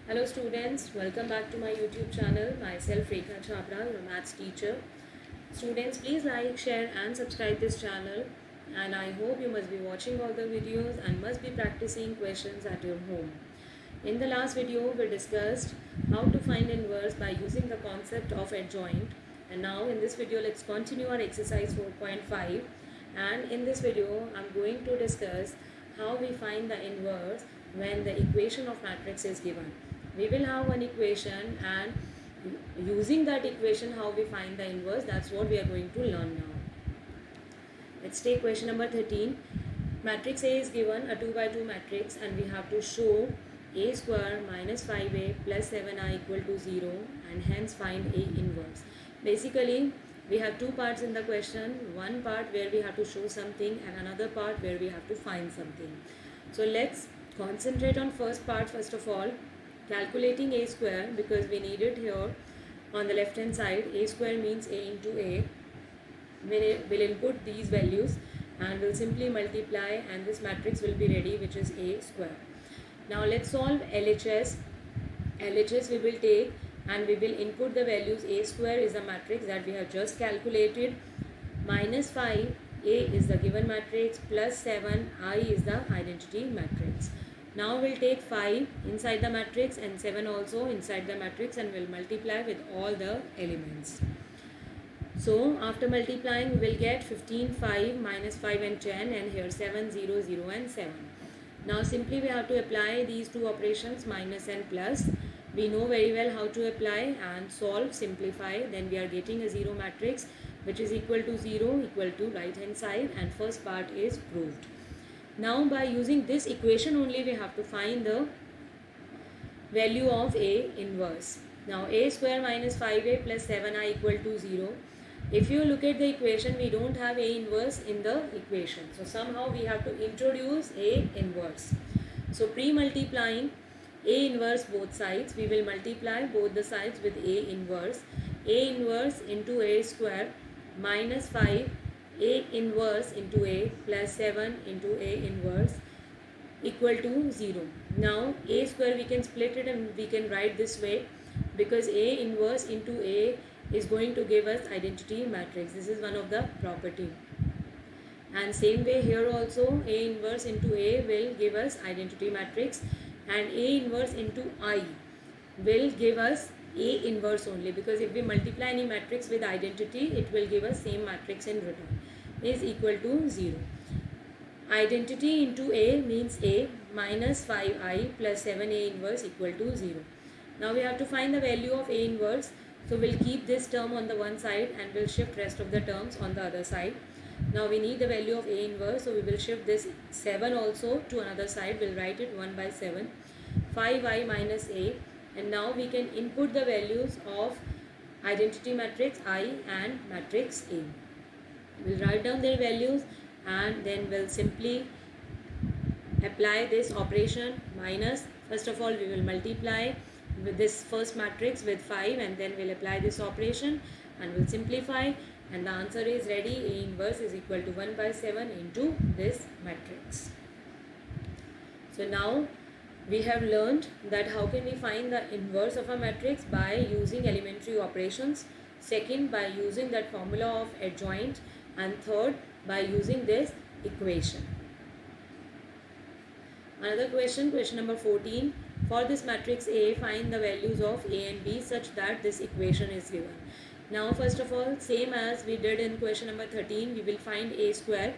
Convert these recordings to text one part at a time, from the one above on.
Hello students, welcome back to my YouTube channel. Myself Rekha Chhabra, your maths teacher. Students, please like, share and subscribe this channel, and I hope you must be watching all the videos and must be practicing questions at your home. In the last video, we discussed how to find inverse by using the concept of adjoint, and now in this video, let's continue our exercise 4.5, and in this video, I'm going to discuss how we find the inverse when the equation of matrix is given. We will have one equation, and using that equation how we find the inverse, that's what we are going to learn now. Let's take question number 13. Matrix A is given, a 2 by 2 matrix, and we have to show a square minus 5a plus 7i equal to 0, and hence find A inverse. Basically, we have two parts in the question, one part where we have to show something and another part where we have to find something. So let's concentrate on first part first of all, calculating a square, because we need it here on the left hand side. A square means a into a. We'll input these values and we'll simply multiply, and this matrix will be ready, which is a square. Now let's solve LHS. LHS we will take and we will input the values. A square is the matrix that we have just calculated, minus 5, A is the given matrix, plus 7, I is the identity matrix. Now we'll take 5 inside the matrix and 7 also inside the matrix, and we'll multiply with all the elements. So after multiplying, we will get 15, 5, minus 5 and 10, and here 7, 0, 0 and 7. Now simply we have to apply these two operations, minus and plus. We know very well how to apply and solve, simplify. Then we are getting a 0 matrix, which is equal to 0, equal to right hand side, and first part is proved. Now by using this equation only, we have to find the value of A inverse. Now a square minus 5a plus 7i equal to 0. If you look at the equation, we don't have A inverse in the equation. So somehow we have to introduce A inverse. So pre-multiplying A inverse both sides, we will multiply both the sides with A inverse. A inverse into A square minus 5, A inverse into A plus 7 into A inverse equal to 0. Now A square we can split it and we can write this way, because A inverse into A is going to give us identity matrix. This is one of the property. And same way here also, A inverse into A will give us identity matrix, and A inverse into I will give us A inverse only, because if we multiply any matrix with identity, it will give us same matrix in return, is equal to 0. Identity into A means A minus 5i plus 7A inverse equal to 0. Now we have to find the value of A inverse. So we'll keep this term on the one side and we'll shift rest of the terms on the other side. Now we need the value of A inverse, so we will shift this 7 also to another side. We'll write it 1 by 7, 5i minus A, and now we can input the values of identity matrix I and matrix A. We'll write down their values and then we'll simply apply this operation, minus. First of all, we will multiply with this first matrix with 5, and then we'll apply this operation and we'll simplify, and the answer is ready. A inverse is equal to 1 by 7 into this matrix. So now we have learned that how can we find the inverse of a matrix by using elementary operations, second by using that formula of adjoint, and third by using this equation. Another question, question number 14. For this matrix A, find the values of A and B such that this equation is given. Now first of all, same as we did in question number 13, we will find A square.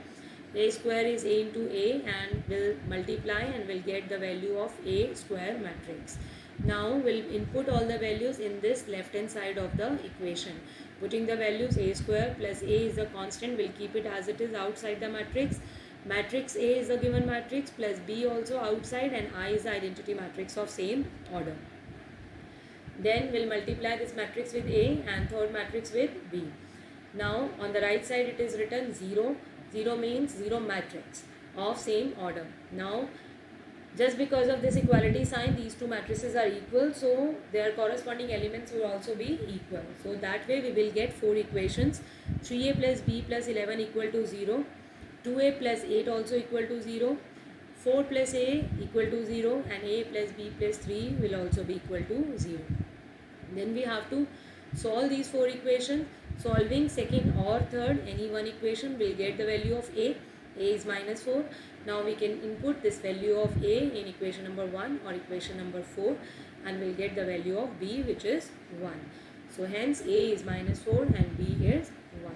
A square is A into A, and we'll multiply and we'll get the value of A square matrix. Now we'll input all the values in this left hand side of the equation. Putting the values, A square plus A is a constant, we'll keep it as it is outside the matrix. Matrix A is a given matrix plus B also outside, and I is the identity matrix of same order. Then we'll multiply this matrix with A and third matrix with B. Now on the right side it is written 0. 0 means 0 matrix of same order. Now just because of this equality sign, these two matrices are equal, so their corresponding elements will also be equal. So that way we will get 4 equations. 3a plus b plus 11 equal to 0. 2a plus 8 also equal to 0. 4 plus a equal to 0 and a plus b plus 3 will also be equal to 0. Then we have to solve these 4 equations. Solving second or third any one equation will get the value of a. A is minus 4. Now we can input this value of a in equation number 1 or equation number 4 and we'll get the value of b, which is 1. So hence a is minus 4 and b is 1.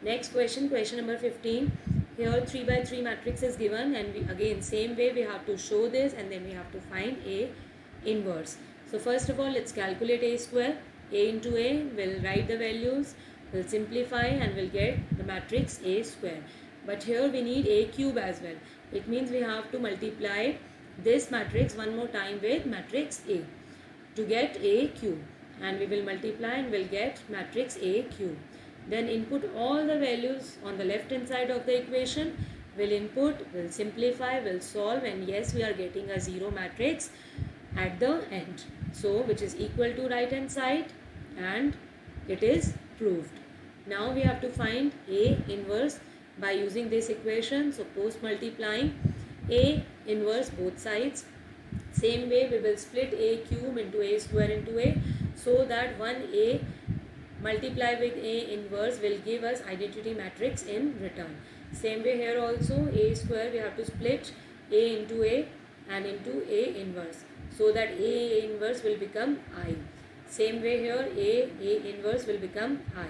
Next question, question number 15. Here 3 by 3 matrix is given and we, again same way we have to show this and then we have to find a inverse. So first of all, let's calculate a square. A into a, will write the values, will simplify and will get the matrix a square. But here we need a cube as well. It means we have to multiply this matrix one more time with matrix a to get a cube, and we will multiply and will get matrix a cube. Then input all the values on the left hand side of the equation. Will input, will simplify, will solve, and yes, we are getting a 0 matrix at the end. So which is equal to right hand side and it is proved. Now we have to find a inverse by using this equation. So post multiplying a inverse both sides. Same way we will split a cube into a square into a, so that one a multiply with a inverse will give us identity matrix in return. Same way here also, a square we have to split a into a and into a inverse, so that a inverse will become I. Same way here, a inverse will become I,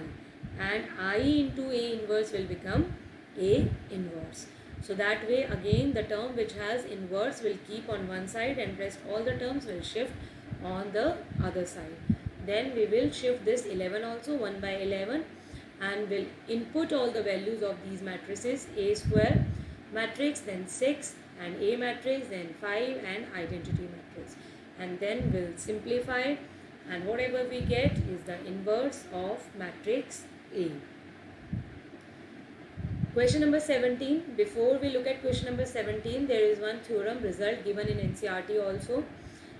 and I into a inverse will become a inverse. So that way again the term which has inverse will keep on one side and rest all the terms will shift on the other side. Then we will shift this 11 also, 1 by 11, and will input all the values of these matrices, a square matrix, then 6, and a matrix, then 5, and identity matrix, and then we'll simplify, and whatever we get is the inverse of matrix A. Question number 17. Before we look at question number 17, there is one theorem result given in NCERT also.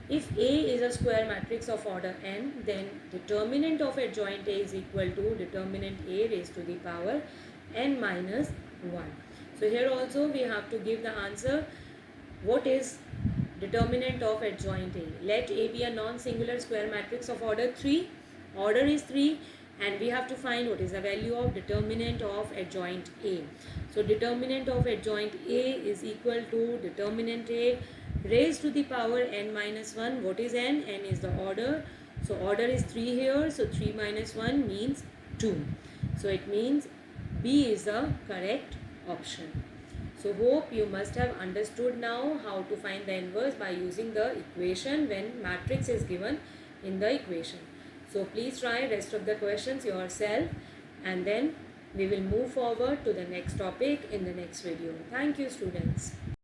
If A is a square matrix of order n, then determinant of adjoint A is equal to determinant A raised to the power n minus 1. So here also we have to give the answer. What is determinant of adjoint A? Let A be a non-singular square matrix of order 3. Order is 3. And we have to find what is the value of determinant of adjoint A. So determinant of adjoint A is equal to determinant A raised to the power n minus 1. What is n? N is the order. So order is 3 here. So 3 minus 1 means 2. So it means B is the correct option. So hope you must have understood now how to find the inverse by using the equation when matrix is given in the equation. So please try rest of the questions yourself, and then we will move forward to the next topic in the next video. Thank you, students.